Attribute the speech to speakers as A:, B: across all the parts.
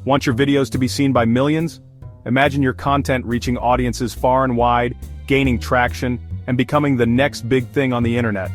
A: Want your videos to be seen by millions? Imagine your content reaching audiences far and wide, gaining traction, and becoming the next big thing on the internet.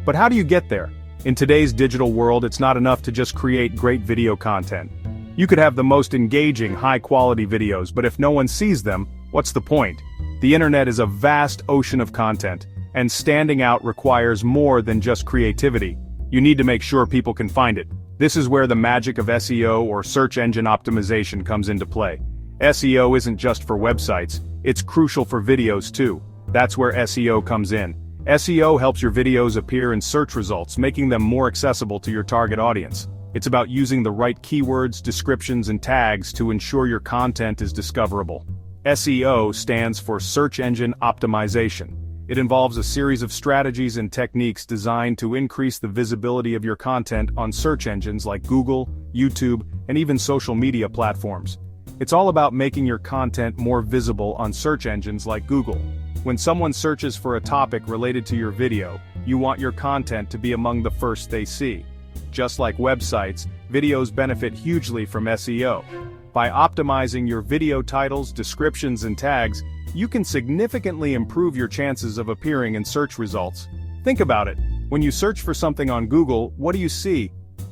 A: But how do you get there? In today's digital world, it's not enough to just create great video content. You could have the most engaging, high-quality videos, but if no one sees them, what's the point? The internet is a vast ocean of content, and standing out requires more than just creativity. You need to make sure people can find it. This is where the magic of SEO or search engine optimization comes into play. SEO isn't just for websites, it's crucial for videos too. That's where SEO comes in. SEO helps your videos appear in search results, making them more accessible to your target audience. It's about using the right keywords, descriptions, and tags to ensure your content is discoverable. SEO stands for Search Engine Optimization. It involves a series of strategies and techniques designed to increase the visibility of your content on search engines like Google, YouTube, and even social media platforms. It's all about making your content more visible on search engines like Google. When someone searches for a topic related to your video, you want your content to be among the first they see. Just like websites, videos benefit hugely from SEO. By optimizing your video titles, descriptions, and tags, you can significantly improve your chances of appearing in search results. Think about it. When you search for something on Google, what do you see?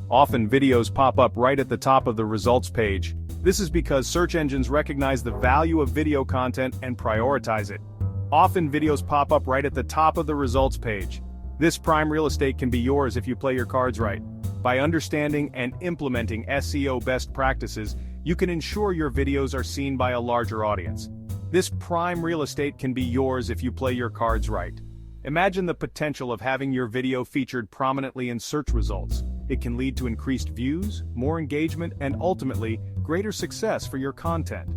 A: Often videos pop up right at the top of the results page. This is because search engines recognize the value of video content and prioritize it. Often videos pop up right at the top of the results page. This prime real estate can be yours if you play your cards right. By understanding and implementing SEO best practices, you can ensure your videos are seen by a larger audience. This prime real estate can be yours if you play your cards right. Imagine the potential of having your video featured prominently in search results. It can lead to increased views, more engagement, and ultimately, greater success for your content.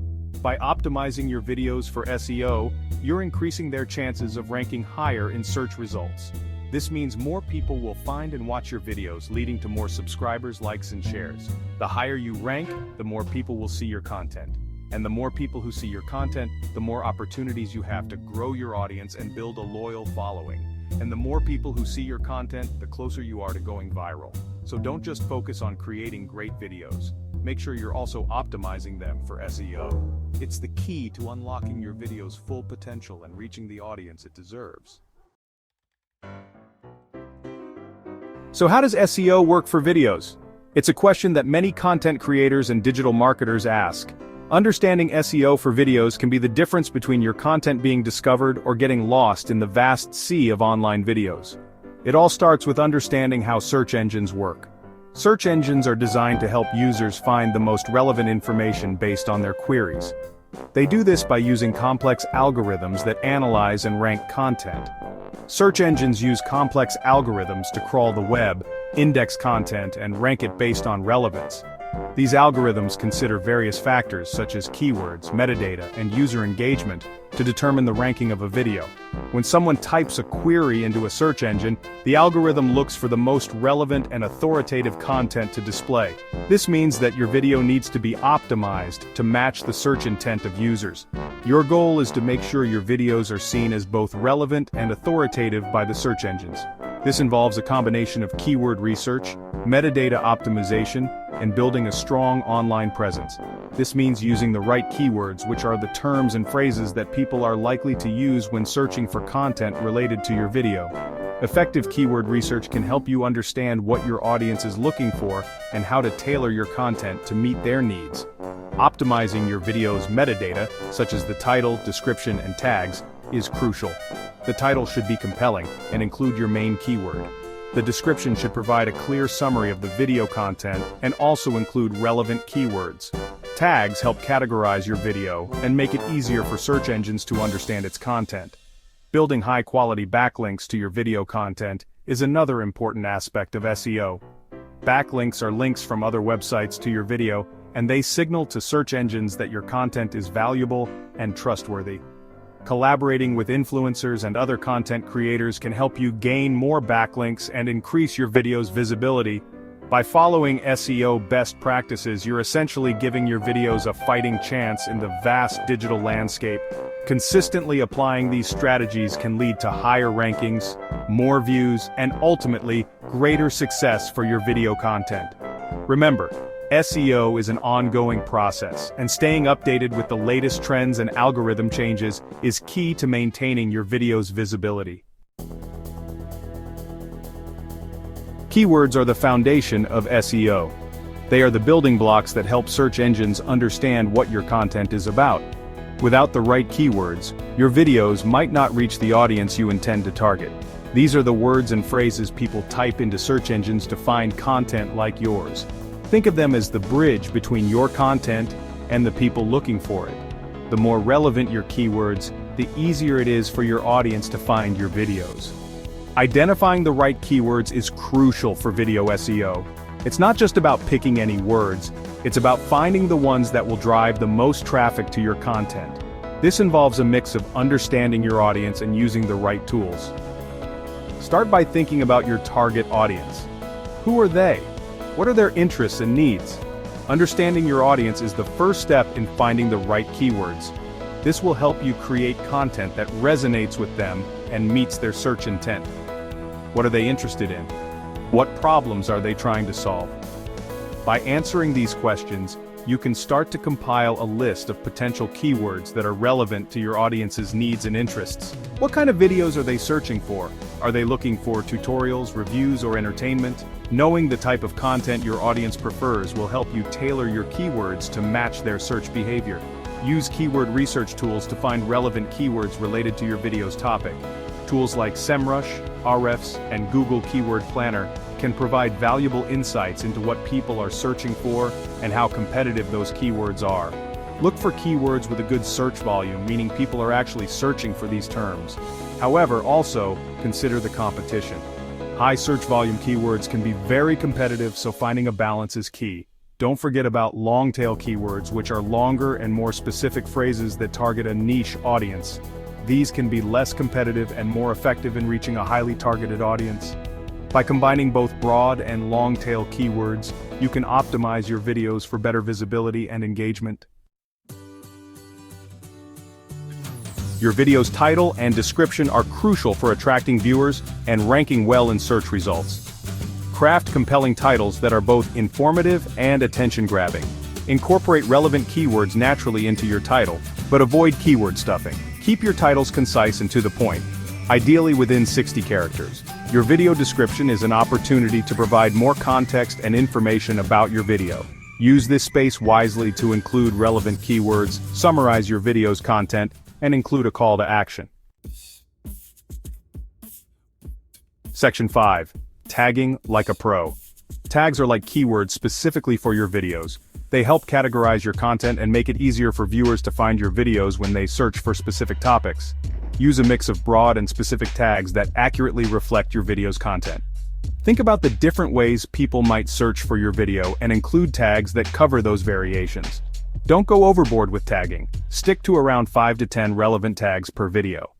A: By optimizing your videos for SEO, you're increasing their chances of ranking higher in search results. This means more people will find and watch your videos, leading to more subscribers, likes, and shares. The higher you rank, the more people will see your content. And the more people who see your content, the more opportunities you have to grow your audience and build a loyal following. And the more people who see your content, the closer you are to going viral. So don't just focus on creating great videos. Make sure you're also optimizing them for SEO. It's the key to unlocking your video's full potential and reaching the audience it deserves. So how does SEO work for videos? It's a question that many content creators and digital marketers ask. Understanding SEO for videos can be the difference between your content being discovered or getting lost in the vast sea of online videos. It all starts with understanding how search engines work. Search engines are designed to help users find the most relevant information based on their queries. They do this by using complex algorithms that analyze and rank content. Search engines use complex algorithms to crawl the web, index content, and rank it based on relevance. These algorithms consider various factors such as keywords, metadata, and user engagement to determine the ranking of a video. When someone types a query into a search engine, the algorithm looks for the most relevant and authoritative content to display. This means that your video needs to be optimized to match the search intent of users. Your goal is to make sure your videos are seen as both relevant and authoritative by the search engines. This involves a combination of keyword research, metadata optimization, and building a strong online presence. This means using the right keywords, which are the terms and phrases that people are likely to use when searching for content related to your video. Effective keyword research can help you understand what your audience is looking for and how to tailor your content to meet their needs. Optimizing your video's metadata, such as the title, description, and tags, is crucial. The title should be compelling and include your main keyword. The description should provide a clear summary of the video content and also include relevant keywords. Tags help categorize your video and make it easier for search engines to understand its content. Building high-quality backlinks to your video content is another important aspect of SEO. Backlinks are links from other websites to your video, and they signal to search engines that your content is valuable and trustworthy. Collaborating with influencers and other content creators can help you gain more backlinks and increase your video's visibility. By following SEO best practices, you're essentially giving your videos a fighting chance in the vast digital landscape. Consistently applying these strategies can lead to higher rankings, more views, and ultimately, greater success for your video content. Remember, SEO is an ongoing process, and staying updated with the latest trends and algorithm changes is key to maintaining your video's visibility. Keywords are the foundation of SEO. They are the building blocks that help search engines understand what your content is about. Without the right keywords, your videos might not reach the audience you intend to target. These are the words and phrases people type into search engines to find content like yours. Think of them as the bridge between your content and the people looking for it. The more relevant your keywords, the easier it is for your audience to find your videos. Identifying the right keywords is crucial for video SEO. It's not just about picking any words, it's about finding the ones that will drive the most traffic to your content. This involves a mix of understanding your audience and using the right tools. Start by thinking about your target audience. Who are they? What are their interests and needs? Understanding your audience is the first step in finding the right keywords. This will help you create content that resonates with them and meets their search intent. What are they interested in? What problems are they trying to solve? By answering these questions, you can start to compile a list of potential keywords that are relevant to your audience's needs and interests. What kind of videos are they searching for? Are they looking for tutorials, reviews, or entertainment? Knowing the type of content your audience prefers will help you tailor your keywords to match their search behavior. Use keyword research tools to find relevant keywords related to your video's topic. Tools like SEMrush, Ahrefs, and Google Keyword Planner can provide valuable insights into what people are searching for and how competitive those keywords are. Look for keywords with a good search volume, meaning people are actually searching for these terms. However, also, consider the competition. High search volume keywords can be very competitive, so finding a balance is key. Don't forget about long-tail keywords, which are longer and more specific phrases that target a niche audience. These can be less competitive and more effective in reaching a highly targeted audience. By combining both broad and long-tail keywords, you can optimize your videos for better visibility and engagement. Your video's title and description are crucial for attracting viewers and ranking well in search results. Craft compelling titles that are both informative and attention-grabbing. Incorporate relevant keywords naturally into your title, but avoid keyword stuffing. Keep your titles concise and to the point, ideally within 60 characters. Your video description is an opportunity to provide more context and information about your video. Use this space wisely to include relevant keywords, summarize your video's content, and include a call to action. Section 5. Tagging like a pro. Tags are like keywords specifically for your videos. They help categorize your content and make it easier for viewers to find your videos when they search for specific topics. Use a mix of broad and specific tags that accurately reflect your video's content. Think about the different ways people might search for your video and include tags that cover those variations. Don't go overboard with tagging. Stick to around 5 to 10 relevant tags per video.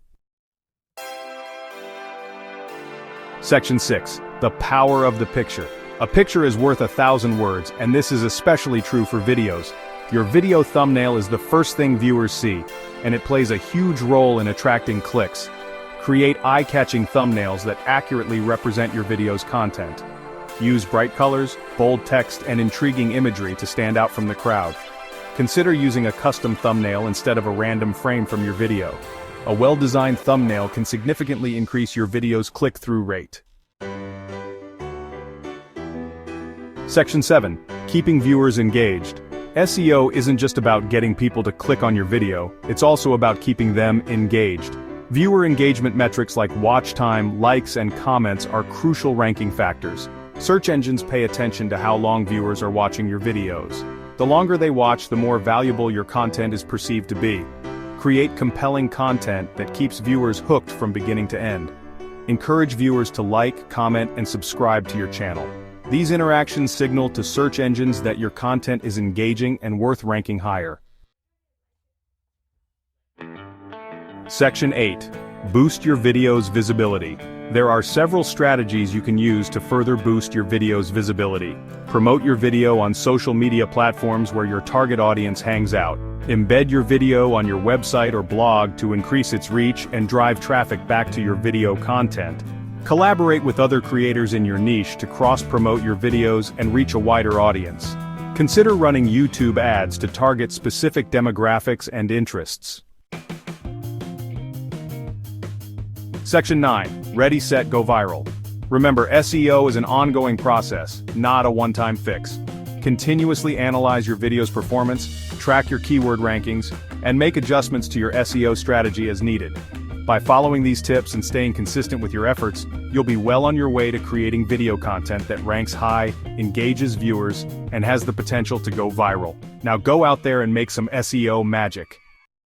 A: Section 6. The power of the picture. A picture is worth 1,000 words, and this is especially true for videos. Your video thumbnail is the first thing viewers see, and it plays a huge role in attracting clicks. Create eye-catching thumbnails that accurately represent your video's content. Use bright colors, bold text, and intriguing imagery to stand out from the crowd. Consider using a custom thumbnail instead of a random frame from your video. A well-designed thumbnail can significantly increase your video's click-through rate. Section 7. Keeping viewers engaged. SEO isn't just about getting people to click on your video, it's also about keeping them engaged. Viewer engagement metrics like watch time, likes, and comments are crucial ranking factors. Search engines pay attention to how long viewers are watching your videos. The longer they watch, the more valuable your content is perceived to be. Create compelling content that keeps viewers hooked from beginning to end. Encourage viewers to like, comment, and subscribe to your channel. These interactions signal to search engines that your content is engaging and worth ranking higher. Section 8. Boost your video's visibility. There are several strategies you can use to further boost your video's visibility. Promote your video on social media platforms where your target audience hangs out. Embed your video on your website or blog to increase its reach and drive traffic back to your video content. Collaborate with other creators in your niche to cross-promote your videos and reach a wider audience. Consider running YouTube ads to target specific demographics and interests. Section 9. Ready, Set, Go Viral. Remember, SEO is an ongoing process, not a one-time fix. Continuously analyze your video's performance, track your keyword rankings, and make adjustments to your SEO strategy as needed. By following these tips and staying consistent with your efforts, you'll be well on your way to creating video content that ranks high, engages viewers, and has the potential to go viral. Now go out there and make some SEO magic.